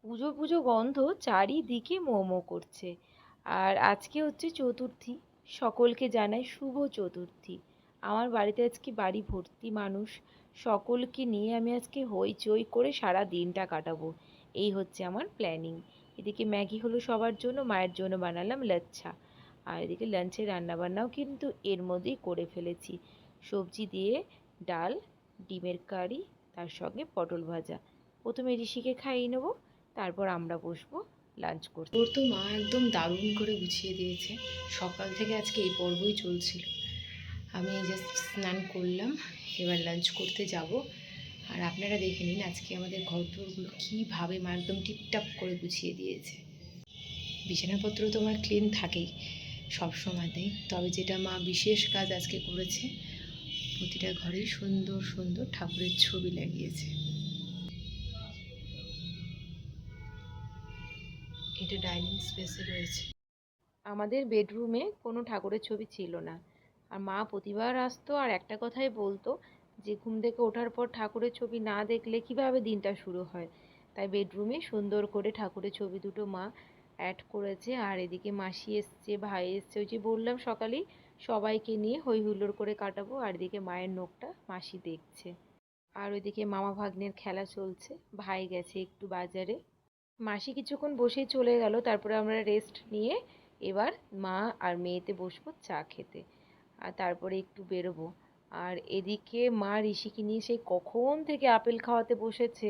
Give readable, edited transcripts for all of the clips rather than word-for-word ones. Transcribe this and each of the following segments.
পুজো পুজো গন্ধ চারিদিকে মোমো করছে। আর আজকে হচ্ছে চতুর্থী। সকলকে জানাই শুভ চতুর্থী। আমার বাড়িতে আজকে বাড়ি ভর্তি মানুষ। সকলকে নিয়ে আমি আজকে হইচই করে সারা দিনটা কাটাবো। এই হচ্ছে আমার প্ল্যানিং। এদিকে ম্যাগি হলো সবার জন্য, মায়ের জন্য বানালাম লাচ্ছা। আর এদিকে লাঞ্চে রান্নাবান্নাও কিন্তু এর মধ্যেই করে ফেলেছি। সবজি দিয়ে ডাল, ডিমের কারি, তার সঙ্গে পটল ভাজা। প্রথমে ঋষিকে খাইয়ে নেবো, তারপর আমরা বসবো লাঞ্চ করতে। ওর তো মা একদম দারুণ করে গুছিয়ে দিয়েছে। সকাল থেকে আজকে এই পর্বই চলছিল। আমি জাস্ট স্নান করলাম, এবার লাঞ্চ করতে যাব। আর আপনারা দেখে নিন আজকে আমাদের ঘরদোরগুলো কীভাবে মা একদম টিপটাপ করে গুছিয়ে দিয়েছে। বিছানাপত্র তো আমার ক্লিন থাকেই সব সময়তেই, তবে যেটা মা বিশেষ কাজ আজকে করেছে, প্রতিটা ঘরেই সুন্দর সুন্দর ঠাকুরের ছবি লাগিয়েছে। এটা ডাইনিং স্পেসে রয়েছে। আমাদের বেডরুমে কোনো ঠাকুরের ছবি ছিল না। আর মা প্রতিবার আসতো আর একটা কথাই বলতো যে ঘুম থেকে ওঠার পর ঠাকুরের ছবি না দেখলে কিভাবে দিনটা শুরু হয়। তাই বেডরুমে সুন্দর করে ঠাকুরের ছবি দুটো মা অ্যাড করেছে। আর এদিকে মাসি এসছে, ভাই এসছে, ওই যে বললাম সকালেই সবাইকে নিয়ে হই হুল্লোড় করে কাটাবো। আর এদিকে মায়ের নখটা মাসি দেখছে। আর ওইদিকে মামা ভাগ্নের খেলা চলছে। ভাই গেছে একটু বাজারে। মাসি কিছুক্ষণ বসেই চলে গেল, তারপরে আমরা রেস্ট নিয়ে এবার মা আর মেয়েতে বসবো চা খেতে। আর তারপরে একটু বেরোবো। আর এদিকে মা ঋষিকে নিয়ে সেই কখন থেকে আপেল খাওয়াতে বসেছে,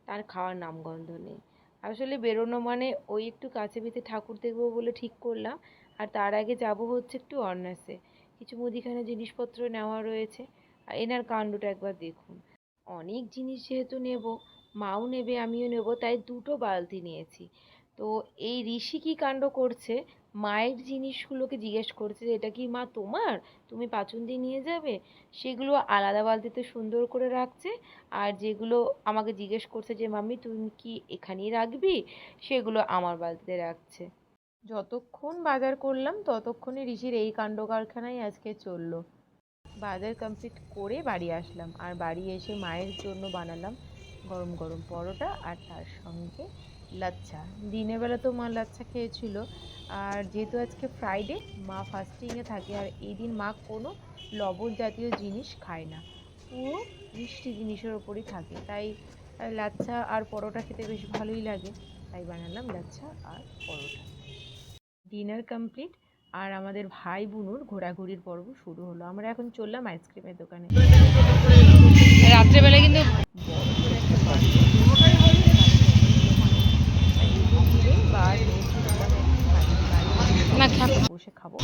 তার খাওয়ার নামগন্ধ নেই। আসলে বেরোনো মানে ওই একটু কাছে পিঠে ঠাকুর দেখবো বলে ঠিক করলাম। আর তার আগে যাব হচ্ছে একটু অন্নাসে, কিছু মুদিখানা জিনিসপত্র নেওয়া রয়েছে। আর এনার কাণ্ডটা একবার দেখুন। অনেক জিনিস যেহেতু নেব, মাও নেবে আমিও নেব, তাই দুটো বালতি নিয়েছি। তো এই ঋষি কী কাণ্ড করছে, মায়ের জিনিসগুলোকে জিজ্ঞেস করছে যে এটা কি মা তোমার, তুমি পাচুন্দি নিয়ে যাবে। সেগুলো আলাদা বালতিতে সুন্দর করে রাখছে। আর যেগুলো আমাকে জিজ্ঞেস করছে যে মাম্মি তুমি কি এখানেই রাখবি, সেগুলো আমার বালতিতে রাখছে। যতক্ষণ বাজার করলাম ততক্ষণে ঋষির এই কাণ্ড কারখানাই আজকে চললো। বাজার কমপ্লিট করে বাড়ি আসলাম। আর বাড়ি এসে মায়ের জন্য বানালাম গরম গরম পরোটা আর তার সঙ্গে লাচ্ছা। দিনের বেলা তো মা লাচ্ছা খেয়েছিল। আর যেহেতু আজকে ফ্রাইডে, মা ফাস্টিংয়ে থাকে। আর এই দিন মা কোনো লবণ জাতীয় জিনিস খায় না, পুরো মিষ্টি জিনিসের ওপরই থাকে। তাই লাচ্ছা আর পরোটা খেতে বেশ ভালোই লাগে। তাই বানালাম লাচ্ছা আর পরোটা। Dinner complete. আর আমাদের ভাই বুনুর ঘোরাঘুরির পর্ব শুরু হলো। আমরা এখন চললাম আইসক্রিমের দোকানে। রাত্রেবেলা কিন্তু বড় করে একটা পার্টি বা না বসে খাবো।